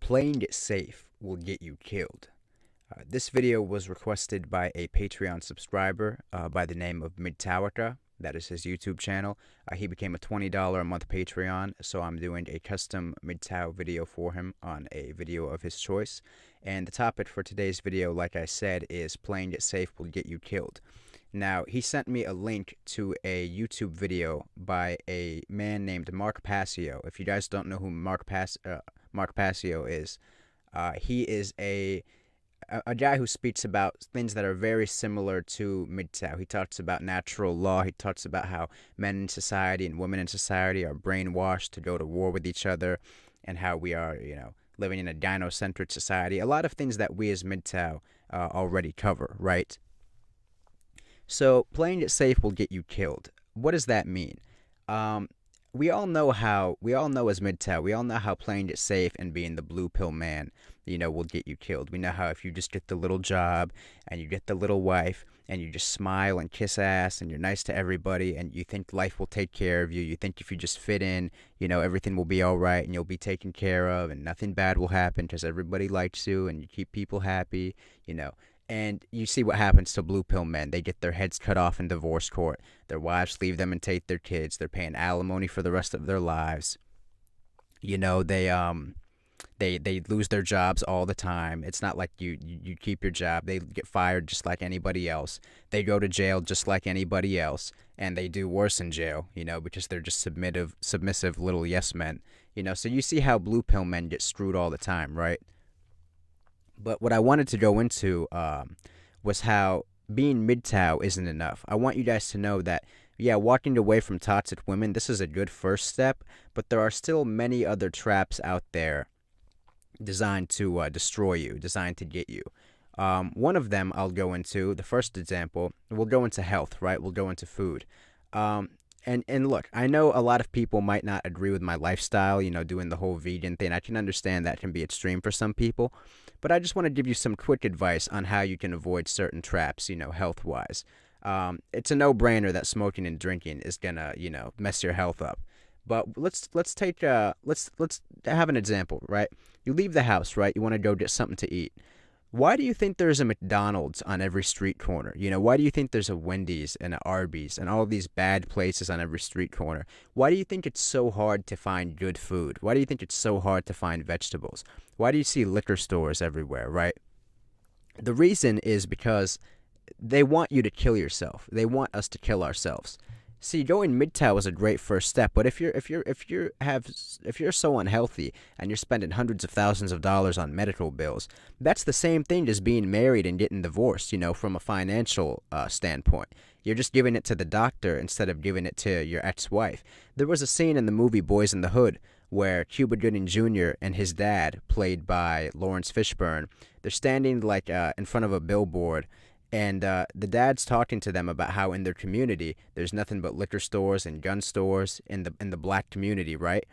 Playing it safe will get you killed. This video was requested by a Patreon subscriber by the name of MGTOW. That is his YouTube channel. He became a $20 a month Patreon, so I'm doing a custom MGTOW video for him on a video of his choice. And the topic for today's video, like I said, is playing it safe will get you killed. Now, he sent me a link to a YouTube video by a man named Mark Passio. If you guys don't know who Mark Passio is, he is a guy who speaks about things that are very similar to MGTOW. He talks about natural law. He talks about how men in society and women in society are brainwashed to go to war with each other, and how we are, living in a gynocentric society. A lot of things that we as MGTOW already cover, right? So playing it safe will get you killed. What does that mean? We all know as MGTOW, we all know how playing it safe and being the blue pill man, will get you killed. We know how if you just get the little job and you get the little wife and you just smile and kiss ass and you're nice to everybody and you think life will take care of you, you think if you just fit in, everything will be all right and you'll be taken care of and nothing bad will happen because everybody likes you and you keep people happy, And you see what happens to blue pill men. They get their heads cut off in divorce court. Their wives leave them and take their kids. They're paying alimony for the rest of their lives. They lose their jobs all the time. It's not like you keep your job. They get fired just like anybody else. They go to jail just like anybody else, and they do worse in jail, because they're just submissive little yes men. So you see how blue pill men get screwed all the time, right? But what I wanted to go into was how being MGTOW isn't enough. I want you guys to know that, walking away from toxic women, this is a good first step, but there are still many other traps out there designed to destroy you, designed to get you. One of them I'll go into, the first example, we'll go into health, right? We'll go into food. And look, I know a lot of people might not agree with my lifestyle, doing the whole vegan thing. I can understand that can be extreme for some people. But I just want to give you some quick advice on how you can avoid certain traps, health-wise. It's a no-brainer that smoking and drinking is gonna, mess your health up. But let's have an example, right? You leave the house, right? You want to go get something to eat. Why do you think there's a McDonald's on every street corner? Why do you think there's a Wendy's and an Arby's and all these bad places on every street corner? Why do you think it's so hard to find good food? Why do you think it's so hard to find vegetables? Why do you see liquor stores everywhere, right? The reason is because they want you to kill yourself. They want us to kill ourselves. See, going MGTOW is a great first step, but if you're so unhealthy and you're spending hundreds of thousands of dollars on medical bills, that's the same thing as being married and getting divorced, from a financial standpoint. You're just giving it to the doctor instead of giving it to your ex-wife. There was a scene in the movie Boyz in the Hood where Cuba Gooding Jr. and his dad, played by Laurence Fishburne, they're standing in front of a billboard. And the dad's talking to them about how in their community there's nothing but liquor stores and gun stores in the black community, right?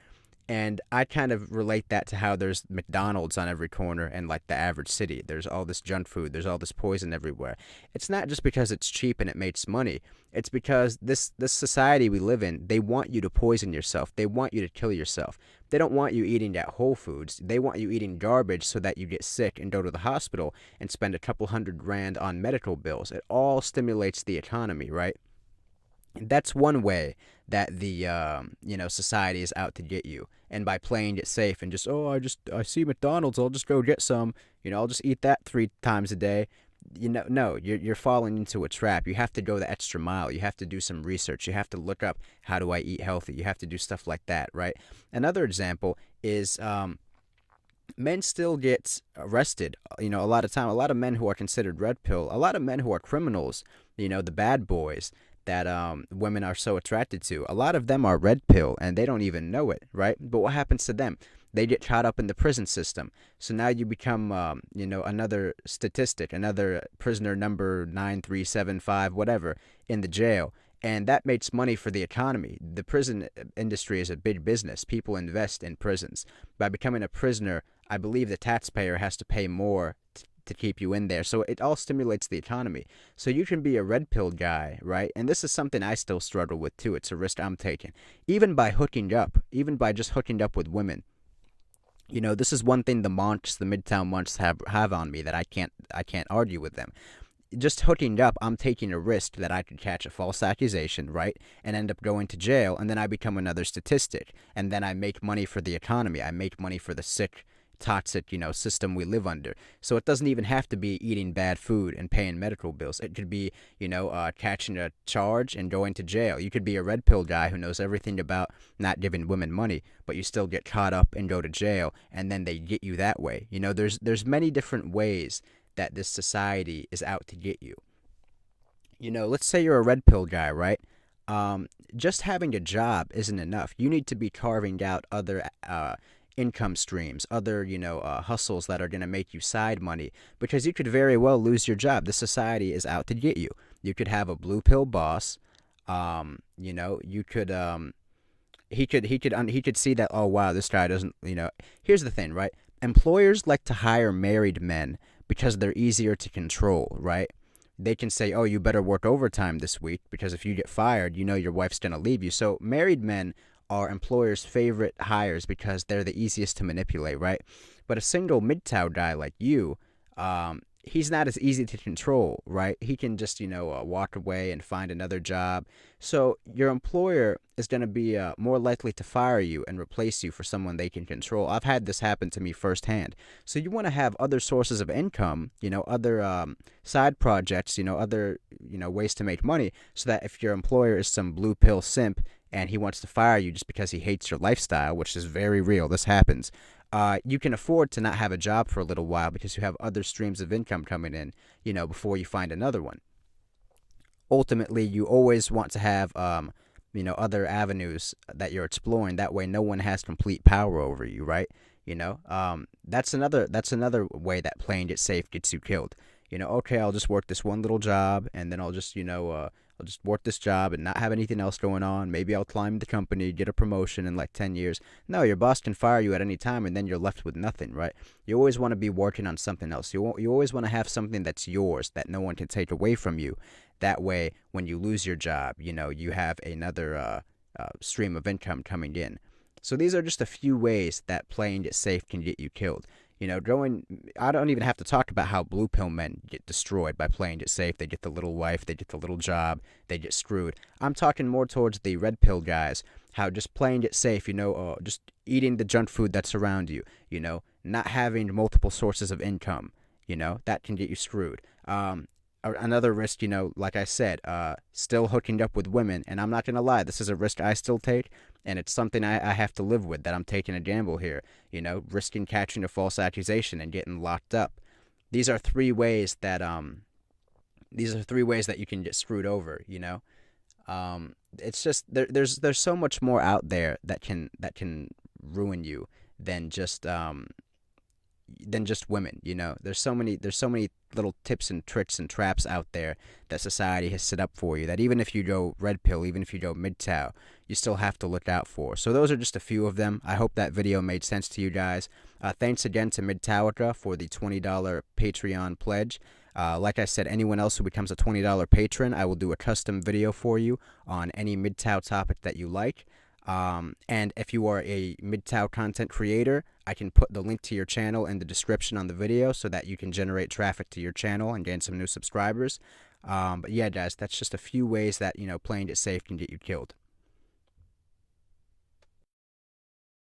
And I kind of relate that to how there's McDonald's on every corner in the average city. There's all this junk food. There's all this poison everywhere. It's not just because it's cheap and it makes money. It's because this society we live in, they want you to poison yourself. They want you to kill yourself. They don't want you eating at Whole Foods. They want you eating garbage so that you get sick and go to the hospital and spend a couple $100,000 on medical bills. It all stimulates the economy, right? That's one way that the society is out to get you, and by playing it safe and just I see McDonald's, I'll just go get some, I'll just eat that 3 times a day. No, you're falling into a trap. You have to go the extra mile. You have to do some research. You have to look up, how do I eat healthy? You have to do stuff like that, right? Another example is men still get arrested. A lot of men who are considered red pill, a lot of men who are criminals, the bad boys that women are so attracted to. A lot of them are red pill, and they don't even know it, right? But what happens to them? They get caught up in the prison system. So now you become, another statistic, another prisoner number 9375, whatever, in the jail. And that makes money for the economy. The prison industry is a big business. People invest in prisons. By becoming a prisoner, I believe the taxpayer has to pay more to keep you in there. So it all stimulates the economy. So you can be a red pill guy, right? And this is something I still struggle with too. It's a risk I'm taking. Even by just hooking up with women. This is one thing the monks, the Midtown monks have on me that I can't argue with them. Just hooking up, I'm taking a risk that I could catch a false accusation, right, and end up going to jail, and then I become another statistic, and then I make money for the economy. I make money for the sick, toxic, system we live under. So it doesn't even have to be eating bad food and paying medical bills. It could be, catching a charge and going to jail. You could be a red pill guy who knows everything about not giving women money, but you still get caught up and go to jail, and then they get you that way. There's many different ways that this society is out to get you. Let's say you're a red pill guy, right? Just having a job isn't enough. You need to be carving out other income streams, other, hustles that are going to make you side money, because you could very well lose your job. The society is out to get you. You could have a blue pill boss. You could he could see that, oh wow, this guy doesn't. Here's the thing, right? Employers like to hire married men because they're easier to control, right? They can say, oh, you better work overtime this week because if you get fired, your wife's going to leave you. So married men are employers' favorite hires because they're the easiest to manipulate, right? But a single MGTOW guy like you, he's not as easy to control, right? He can just, walk away and find another job. So your employer is going to be more likely to fire you and replace you for someone they can control. I've had this happen to me firsthand. So you want to have other sources of income, other side projects, other, ways to make money, so that if your employer is some blue pill simp and he wants to fire you just because he hates your lifestyle, which is very real, this happens, you can afford to not have a job for a little while because you have other streams of income coming in, before you find another one. Ultimately, you always want to have, other avenues that you're exploring. That way, no one has complete power over you, right? That's another way that playing it safe gets you killed. Okay, I'll just work this one little job, and then I'll just, I'll just work this job and not have anything else going on. Maybe I'll climb the company, get a promotion in like 10 years. No, your boss can fire you at any time, and then you're left with nothing, right? You always want to be working on something else. You always want to have something that's yours that no one can take away from you. That way, when you lose your job, you have another stream of income coming in. So these are just a few ways that playing it safe can get you killed. I don't even have to talk about how blue pill men get destroyed by playing it safe. They get the little wife, they get the little job, they get screwed. I'm talking more towards the red pill guys, how just playing it safe, just eating the junk food that's around you, not having multiple sources of income, that can get you screwed. Another risk, like I said, still hooking up with women. And I'm not going to lie, this is a risk I still take, and it's something I have to live with, that I'm taking a gamble here, risking catching a false accusation and getting locked up. These are three ways that you can get screwed over, It's just there's so much more out there that can ruin you than just women. There's so many little tips and tricks and traps out there that society has set up for you, that even if you go red pill, even if you go MGTOW, you still have to look out for. So those are just a few of them. I hope that video made sense to you guys. Thanks again to MGTOWica for the $20 Patreon pledge. Like I said, anyone else who becomes a $20 patron, I will do a custom video for you on any MGTOW topic that you like. And if you are a MGTOW content creator, I can put the link to your channel in the description on the video so that you can generate traffic to your channel and gain some new subscribers. But yeah, guys, that's just a few ways that, playing it safe can get you killed.